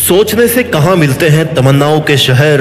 सोचने से कहाँ मिलते हैं तमन्नाओं के शहर,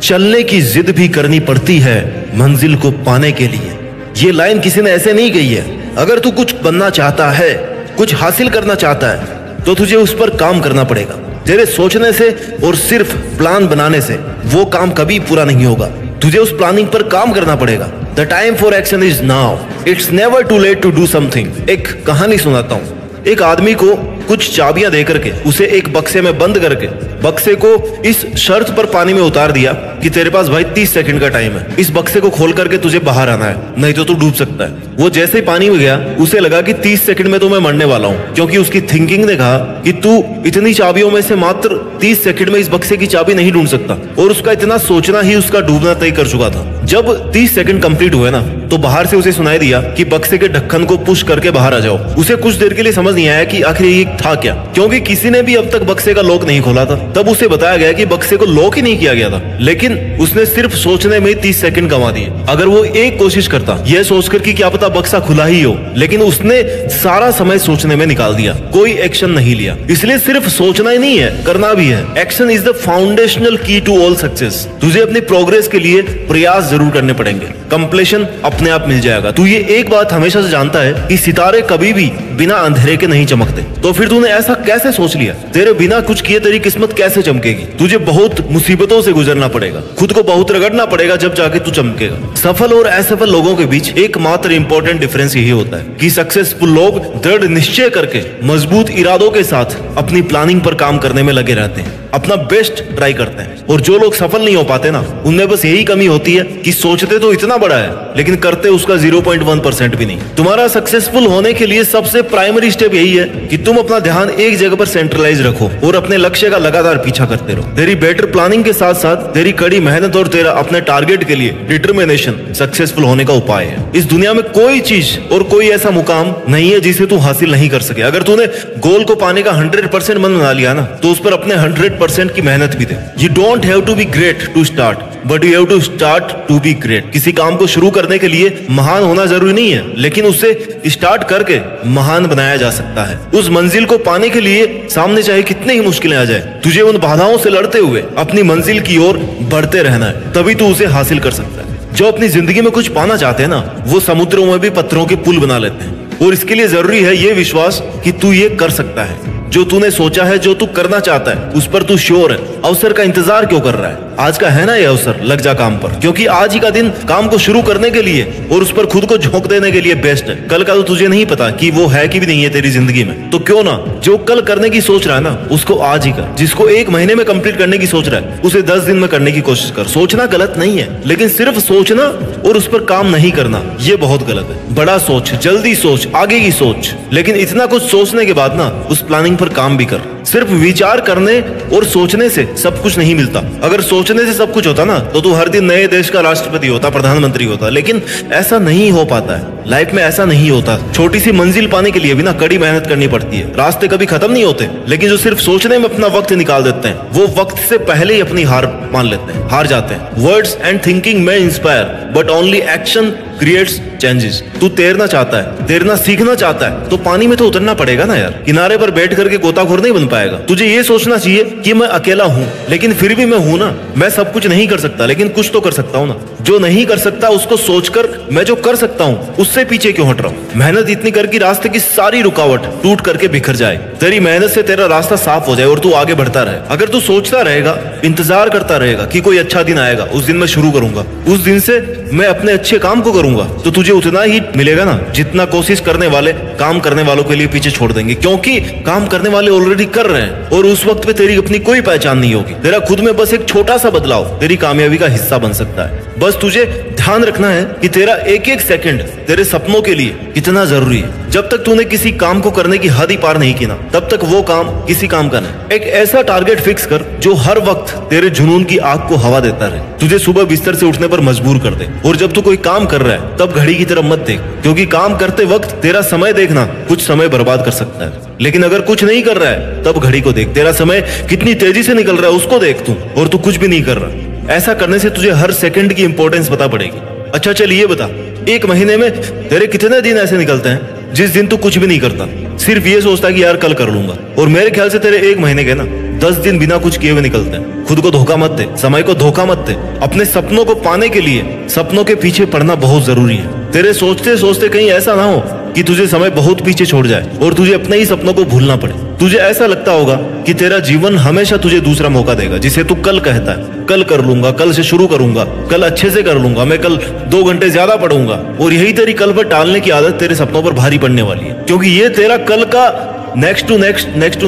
चलने की जिद भी करनी पड़ती है मंजिल को पाने के लिए। ये लाइन किसी ने ऐसे नहीं कही है। अगर तू कुछ बनना चाहता है, कुछ हासिल करना चाहता है, तो तुझे उस पर काम करना पड़ेगा। तेरे सोचने से और सिर्फ प्लान बनाने से वो काम कभी पूरा नहीं होगा। तुझे उस प्लानिंग पर काम करना पड़ेगा। The time for action is now, it's never too late to do something. एक कहानी सुनाता हूँ। एक आदमी को कुछ चाबियां देकर के उसे एक बक्से में बंद करके बक्से को इस शर्त पर पानी में उतार दिया कि तेरे पास भाई 30 सेकंड का टाइम है, इस बक्से को खोल करके तुझे बाहर आना है, नहीं तो तू डूब सकता है। वो जैसे ही पानी में गया उसे लगा कि 30 सेकंड में तो मैं मरने वाला हूँ, क्योंकि उसकी थिंकिंग ने कहा कि तू इतनी चाबियों में से मात्र 30 सेकंड में इस बक्से की चाबी नहीं ढूंढ सकता। और उसका इतना सोचना ही उसका डूबना तय कर चुका था। जब 30 सेकंड कंप्लीट हुए ना, तो बाहर से उसे सुनाई दिया कि बक्से के ढक्कन को पुश करके बाहर आ जाओ। उसे कुछ देर के लिए समझ नहीं आया कि आखिर ये था क्या, क्योंकि किसी ने भी अब तक बक्से का लॉक नहीं खोला था। तब उसे बताया गया कि बक्से को लॉक ही नहीं किया गया था, लेकिन उसने सिर्फ सोचने में 30 सेकंड गंवा दिए। अगर वो एक कोशिश करता यह सोचकर कि क्या पता बक्सा खुला ही हो, लेकिन उसने सारा समय सोचने में निकाल दिया, कोई एक्शन नहीं लिया। इसलिए सिर्फ सोचना ही नहीं है, करना भी है। एक्शन इज द फाउंडेशनल की टू ऑल सक्सेस। तुझे अपनी प्रोग्रेस के लिए प्रयास जरूर करने पड़ेंगे, कंप्लीशन अपने आप मिल जाएगा। तू ये एक बात हमेशा से जानता है कि सितारे कभी भी बिना अंधेरे के नहीं चमकते। तो फिर तूने ऐसा कैसे सोच लिया? तेरे बिना कुछ किए तेरी किस्मत कैसे चमकेगी? तुझे बहुत मुसीबतों से गुजरना पड़ेगा, खुद को बहुत रगड़ना पड़ेगा, जब जाके तू चमकेगा। सफल और असफल लोगों के बीच एकमात्र इंपॉर्टेंट डिफरेंस यही होता है कि सक्सेसफुल लोग दृढ़ निश्चय करके मजबूत इरादों के साथ अपनी प्लानिंग पर काम करने में लगे रहते हैं, अपना बेस्ट ट्राई करते हैं। और जो लोग सफल नहीं हो पाते ना, उनमें बस यही कमी होती है कि सोचते तो इतना बड़ा है लेकिन करते उसका 0.1% भी नहीं। तुम्हारा सक्सेसफुल होने के लिए सबसे प्राइमरी स्टेप यही है कि तुम अपना ध्यान एक जगह पर सेंट्रलाइज रखो और अपने लक्ष्य का लगातार पीछा करते रहो। तेरी बेटर प्लानिंग के साथ साथ तेरी कड़ी मेहनत और तेरा अपने टारगेट के लिए डिटर्मिनेशन सक्सेसफुल होने का उपाय है। इस दुनिया में कोई चीज और कोई ऐसा मुकाम नहीं है जिसे तू हासिल नहीं कर सके। अगर तूने गोल को पाने का 100% मन बना लिया ना, तो उस पर अपने 100% की मेहनत भी दे। You don't have to be great to start, but you have to start to be great. किसी काम को शुरू करने के लिए महान होना जरूरी नहीं है, लेकिन उसे स्टार्ट करके महान बनाया जा सकता है। उस मंजिल को पाने के लिए सामने चाहे कितने ही मुश्किलें आ जाए, तुझे उन बाधाओं से लड़ते हुए अपनी मंजिल की ओर बढ़ते रहना है, तभी तू उसे हासिल कर सकता है। जो अपनी जिंदगी में कुछ पाना चाहते हैं ना, वो समुद्रों में भी पत्थरों के पुल बना लेते हैं। और इसके लिए जरूरी है ये विश्वास कि तू ये कर सकता है। जो तूने सोचा है, जो तू करना चाहता है, उस पर तू श्योर है। अवसर का इंतजार क्यों कर रहा है? आज का है ना ये अवसर, लग जा काम पर, क्योंकि आज ही का दिन काम को शुरू करने के लिए और उस पर खुद को झोंक देने के लिए बेस्ट है। कल का तो तुझे नहीं पता कि वो है कि भी नहीं है तेरी जिंदगी में, तो क्यों ना जो कल करने की सोच रहा है ना, उसको आज ही कर। जिसको 1 महीने में कंप्लीट करने की सोच रहा है, उसे 10 दिन में करने की कोशिश कर। सोचना गलत नहीं है, लेकिन सिर्फ सोचना और उस पर काम नहीं करना, ये बहुत गलत है। बड़ा सोच, जल्दी सोच, आगे की सोच, लेकिन इतना कुछ सोचने के बाद ना उस प्लानिंग पर काम भी कर। सिर्फ विचार करने और सोचने से सब कुछ नहीं मिलता। अगर सोचने से सब कुछ होता ना, तो तू हर दिन नए देश का राष्ट्रपति होता, प्रधानमंत्री होता, लेकिन ऐसा नहीं हो पाता है। लाइफ में ऐसा नहीं होता। छोटी सी मंजिल पाने के लिए भी ना कड़ी मेहनत करनी पड़ती है। रास्ते कभी खत्म नहीं होते, लेकिन जो सिर्फ सोचने में अपना वक्त निकाल देते हैं, वो वक्त से पहले ही अपनी हार मान लेते हैं, हार जाते हैं। वर्ड्स एंड थिंकिंग में inspire, but only action creates changes. तू तैरना चाहता है, तैरना सीखना चाहता है, तो पानी में तो उतरना पड़ेगा ना यार। किनारे पर बैठ करके गोताखोर नहीं बन पाएगा। तुझे ये सोचना चाहिए कि मैं अकेला हूँ, लेकिन फिर भी मैं हूँ ना। मैं सब कुछ नहीं कर सकता, लेकिन कुछ तो कर सकता हूँ ना। जो नहीं कर सकता उसको सोचकर मैं जो कर सकता हूँ उससे पीछे क्यों हट रहा हूँ? मेहनत इतनी कर कि रास्ते की सारी रुकावट टूट करके बिखर जाए। तेरी मेहनत से तेरा रास्ता साफ हो जाए और तू आगे बढ़ता रहे। अगर तू सोचता रहेगा, इंतजार करता रहेगा कि कोई अच्छा दिन आएगा, उस दिन मैं शुरू करूंगा, उस दिन से मैं अपने अच्छे काम को करूंगा, तो तुझे उतना ही मिलेगा ना जितना कोशिश करने वाले काम करने वालों के लिए पीछे छोड़ देंगे। क्योंकि काम करने वाले ऑलरेडी कर रहे हैं और उस वक्त पे तेरी अपनी कोई पहचान नहीं होगी। तेरा खुद में बस एक छोटा सा बदलाव तेरी कामयाबी का हिस्सा बन सकता है। बस तुझे ध्यान रखना है कि तेरा एक एक सेकंड तेरे सपनों के लिए कितना जरूरी है। जब तक तूने किसी काम को करने की हद ही पार नहीं की ना, तब तक वो काम किसी काम का नहीं। एक ऐसा टारगेट फिक्स कर जो हर वक्त तेरे जुनून की आग को हवा देता रहे, तुझे सुबह बिस्तर से उठने पर मजबूर कर दे। और जब तू कोई काम कर रहा है, तब घड़ी की तरफ मत देख, क्योंकि काम करते वक्त तेरा समय देखना कुछ समय बर्बाद कर सकता है। लेकिन अगर कुछ नहीं कर रहा है, तब घड़ी को देख, तेरा समय कितनी तेजी से निकल रहा है उसको देख तू, और तू कुछ भी नहीं कर रहा। ऐसा करने से तुझे हर सेकंड की इंपॉर्टेंस पता पड़ेगी। अच्छा चल ये बता, 1 महीने में तेरे कितने दिन ऐसे निकलते हैं जिस दिन तू कुछ भी नहीं करता, सिर्फ ये सोचता कि यार कल कर लूंगा? और मेरे ख्याल से तेरे 1 महीने के ना 10 दिन बिना कुछ किए हुए निकलते हैं। खुद को धोखा मत दे, समय को धोखा मत दे। अपने सपनों को पाने के लिए सपनों के पीछे पड़ना बहुत जरूरी है। तेरे सोचते सोचते कहीं ऐसा ना हो कि तुझे समय बहुत पीछे छोड़ जाए और तुझे अपने ही सपनों को भूलना पड़े। तुझे ऐसा लगता होगा कि तेरा जीवन हमेशा तुझे दूसरा मौका देगा, जिसे तू कल कहता है, कल कर लूंगा, कल से शुरू करूंगा, कल अच्छे से कर लूंगा, मैं कल 2 घंटे ज्यादा पढ़ूंगा। और यही तेरी कल पर टालने की आदत तेरे सपनों पर भारी पड़ने वाली है, क्योंकि ये तेरा कल का नेक्स्ट टू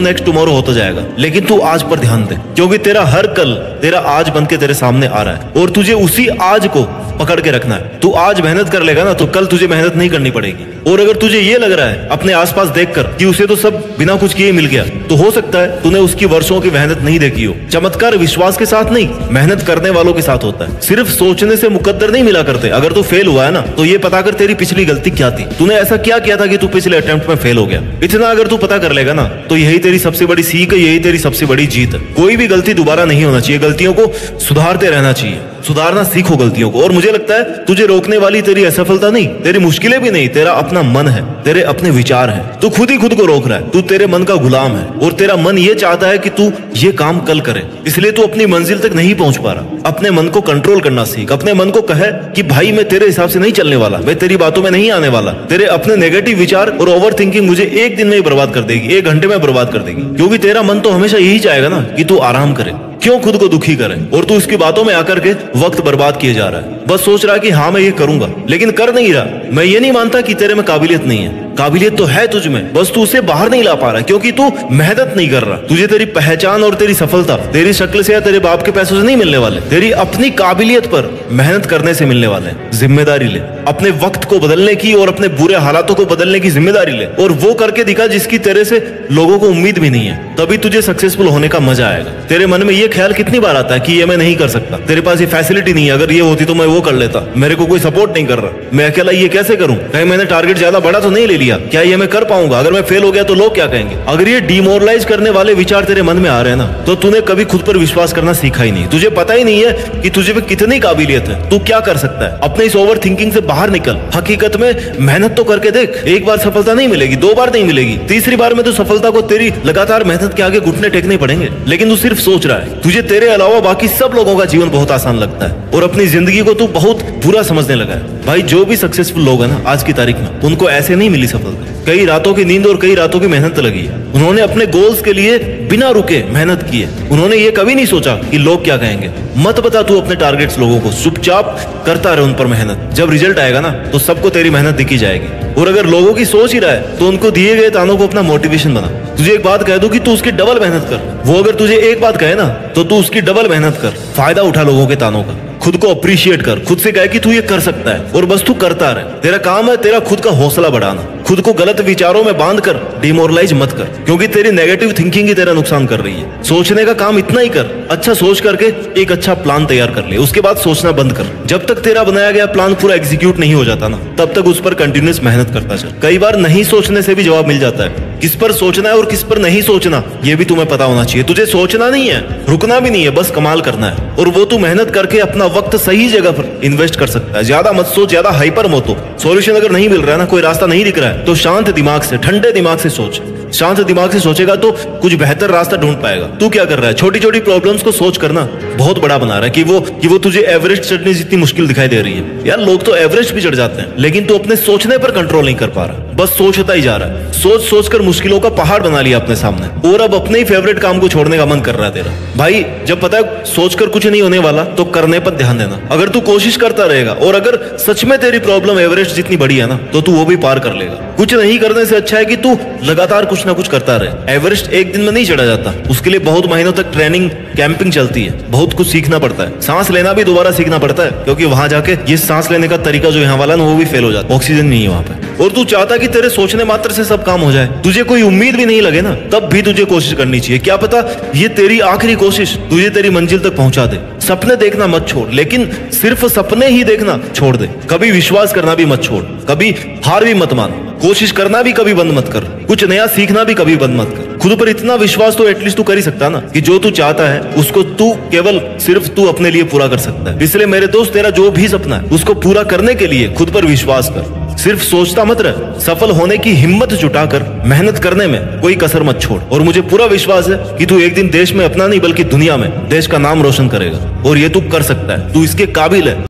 नेक्स्ट टुमारो होता जाएगा। लेकिन तू आज पर ध्यान दे, क्योंकि तेरा हर कल तेरा आज बन के तेरे सामने आ रहा है और तुझे उसी आज को पकड़ के रखना है। तू आज मेहनत कर लेगा ना तो कल तुझे मेहनत नहीं करनी पड़ेगी। और अगर तुझे ये लग रहा है अपने आसपास देखकर कि उसे तो सब बिना कुछ किए मिल गया, तो हो सकता है तूने उसकी वर्षों की मेहनत नहीं देखी हो। चमत्कार विश्वास के साथ नहीं, मेहनत करने वालों के साथ होता है। सिर्फ सोचने से मुकद्दर नहीं मिला करते। अगर तू फेल हुआ है ना तो ये पता कर तेरी पिछली गलती क्या थी, तूने ऐसा क्या किया था कि तू पिछले अटेम्प्ट में फेल हो गया। इतना अगर तू पता कर लेगा ना तो यही तेरी सबसे बड़ी सीख है, यही तेरी सबसे बड़ी जीत है। कोई भी गलती दोबारा नहीं होना चाहिए, गलतियों को सुधारते रहना चाहिए। सुधारना सीखो गलतियों को। और मुझे लगता है तुझे रोकने वाली तेरी असफलता नहीं, तेरी मुश्किलें भी नहीं, तेरा अपना मन है, तेरे अपने विचार हैं। तू खुद ही खुद को रोक रहा है। तू तेरे मन का गुलाम है और तेरा मन ये चाहता है कि तू ये काम कल करे, इसलिए तू अपनी मंजिल तक नहीं पहुंच पा रहा। अपने मन को कंट्रोल करना सीख। अपने मन को कहे कि भाई मैं तेरे हिसाब से नहीं चलने वाला, मैं तेरी बातों में नहीं आने वाला। तेरे अपने नेगेटिव विचार और ओवर थिंकिंग मुझे एक दिन में ही बर्बाद कर देगी, 1 घंटे में बर्बाद कर देगी। क्योंकि तेरा मन तो हमेशा यही चाहेगा ना कि तू आराम करे, क्यों खुद को दुखी करे। और तू इसकी बातों में आकर के वक्त बर्बाद किए जा रहा है। बस सोच रहा है कि हाँ मैं ये करूंगा, लेकिन कर नहीं रहा। मैं ये नहीं मानता कि तेरे में काबिलियत नहीं है, काबिलियत तो है तुझ में, बस तू उसे बाहर नहीं ला पा रहा क्योंकि तू मेहनत नहीं कर रहा। तुझे तेरी पहचान और तेरी सफलता तेरी शक्ल से या तेरे बाप के पैसों से नहीं मिलने वाले, तेरी अपनी काबिलियत पर मेहनत करने से मिलने वाले। जिम्मेदारी ले, अपने वक्त को बदलने की और अपने बुरे हालातों को बदलने की जिम्मेदारी ले, और वो करके दिखा जिसकी तेरे से लोगों को उम्मीद भी नहीं है। तभी तुझे सक्सेसफुल होने का मजा आएगा। तेरे मन में ये ख्याल कितनी बार आता है कि ये मैं नहीं कर सकता, तेरे पास ये फैसिलिटी नहीं है, अगर ये होती तो मैं वो कर लेता, मेरे को कोई सपोर्ट नहीं कर रहा, मैं अकेला ये कैसे करूं, कहीं मैंने टारगेट ज्यादा बड़ा तो नहीं ले लिया, क्या ये मैं कर पाऊंगा, अगर मैं फेल हो गया तो लोग क्या कहेंगे। अगर ये डिमोरलाइज करने वाले विचार तेरे मन में आ रहे हैं ना तो तूने कभी खुद पर विश्वास करना सीखा ही नहीं। तुझे पता ही नहीं है कि तुझे पे कितनी काबिलियत है, तू क्या कर सकता है। अपने इस ओवर थिंकिंग से बाहर निकल। हकीकत में मेहनत तो करके देख। एक बार सफलता नहीं मिलेगी, 2 बार नहीं मिलेगी, तीसरी बार में तो सफलता को तेरी लगातार मेहनत के आगे घुटने टेकने पड़ेंगे। लेकिन तू सिर्फ सोच रहा है। तुझे तेरे अलावा बाकी सब लोगों का जीवन बहुत आसान लगता है और अपनी जिंदगी को तू बहुत बुरा समझने लगा है। भाई जो भी सक्सेसफुल लोग हैं ना आज की तारीख में, उनको ऐसे नहीं मिली सफलता। कई रातों की नींद और कई रातों की मेहनत लगी है। उन्होंने अपने गोल्स के लिए बिना रुके मेहनत की है। उन्होंने ये कभी नहीं सोचा कि लोग क्या कहेंगे। मत बता तू अपने टारगेट्स लोगों को, चुपचाप करता रहे उन पर मेहनत। जब रिजल्ट आएगा ना तो सबको तेरी मेहनत दिखी जाएगी। और अगर लोगों की सोच ही रहा है तो उनको दिए गए तानों को अपना मोटिवेशन बना। तुझे एक बात कह दूं कि तू उसकी डबल मेहनत कर। वो अगर तुझे एक बात कहे ना तो तू उसकी डबल मेहनत कर। फायदा उठा लोगों के तानों का। खुद को अप्रिशिएट कर। खुद से कहे कि तू ये कर सकता है और बस तू करता रहे। तेरा काम है तेरा खुद का हौसला बढ़ाना। खुद को गलत विचारों में बांध कर डिमोरलाइज मत कर, क्योंकि तेरी नेगेटिव थिंकिंग ही तेरा नुकसान कर रही है। सोचने का काम इतना ही कर, अच्छा सोच करके एक अच्छा प्लान तैयार कर ले, उसके बाद सोचना बंद कर। जब तक तेरा बनाया गया प्लान पूरा एग्जीक्यूट नहीं हो जाता ना तब तक उस पर कंटिन्यूअस मेहनत करता चल। कई बार नहीं सोचने से भी जवाब मिल जाता है। किस पर सोचना है और किस पर नहीं सोचना ये भी तुम्हें पता होना चाहिए। तुझे सोचना नहीं है, रुकना भी नहीं है, बस कमाल करना है। और वो तू मेहनत करके अपना वक्त सही जगह पर इन्वेस्ट कर सकता है। ज्यादा मत सोच, ज्यादा हाइपर मत हो। सॉल्यूशन अगर नहीं मिल रहा है ना, कोई रास्ता नहीं दिख रहा है, तो शांत दिमाग से, ठंडे दिमाग से सोच। शांत दिमाग से सोचेगा तो कुछ बेहतर रास्ता ढूंढ पाएगा। तू क्या कर रहा है, छोटी छोटी प्रॉब्लम्स को सोच करना बहुत बड़ा बना रहा है कि वो तुझे एवरेस्ट चढ़ने जितनी मुश्किल दिखाई दे रही है। यार लोग तो एवरेस्ट भी चढ़ जाते हैं, लेकिन तू अपने सोचने पर कंट्रोल नहीं कर पा रहा, बस सोचता ही जा रहा है। सोच सोच कर मुश्किलों का पहाड़ बना लिया अपने सामने और अब अपने ही फेवरेट काम को छोड़ने का मन कर रहा है तेरा। भाई जब पता है सोचकर कुछ नहीं होने वाला तो करने पर ध्यान देना। अगर तू कोशिश करता रहेगा और अगर सच में तेरी प्रॉब्लम एवरेस्ट जितनी बड़ी है ना तो तू वो भी पार कर लेगा। कुछ नहीं करने से अच्छा है कि तू लगातार कुछ ना कुछ करता रहे। एवरेस्ट एक दिन में नहीं चढ़ा जाता, उसके लिए बहुत महीनों तक ट्रेनिंग कैंपिंग चलती है, बहुत कुछ सीखना पड़ता है। सांस लेना भी दोबारा सीखना पड़ता है, क्योंकि वहां जाके ये सांस लेने का तरीका जो यहाँ वाला ना वो भी फेल हो जाता है, ऑक्सीजन नहीं है वहां पे। और तू चाहता कि तेरे सोचने मात्र से सब काम हो जाए, तुझे कोई उम्मीद भी नहीं लगे ना तब भी तुझे कोशिश करनी चाहिए। क्या पता ये तेरी आखिरी कोशिश तुझे तेरी मंजिल तक पहुंचा दे। सपने देखना मत छोड़, लेकिन सिर्फ सपने ही देखना छोड़ दे। कभी विश्वास करना भी मत छोड़, कभी हार भी मत मान, कोशिश करना भी कभी बंद मत कर, कुछ नया सीखना भी कभी बंद मत कर। खुद पर इतना विश्वास तो एटलीस्ट तू कर ही सकता ना कि जो तू चाहता है उसको तू केवल सिर्फ तू अपने लिए पूरा कर सकता है। इसलिए मेरे दोस्त तेरा जो भी सपना है उसको पूरा करने के लिए खुद पर विश्वास कर। सिर्फ सोचता मत रह, सफल होने की हिम्मत जुटाकर मेहनत करने में कोई कसर मत छोड़। और मुझे पूरा विश्वास है कि तू एक दिन देश में अपना नहीं बल्कि दुनिया में देश का नाम रोशन करेगा। और ये तू कर सकता है, तू इसके काबिल है।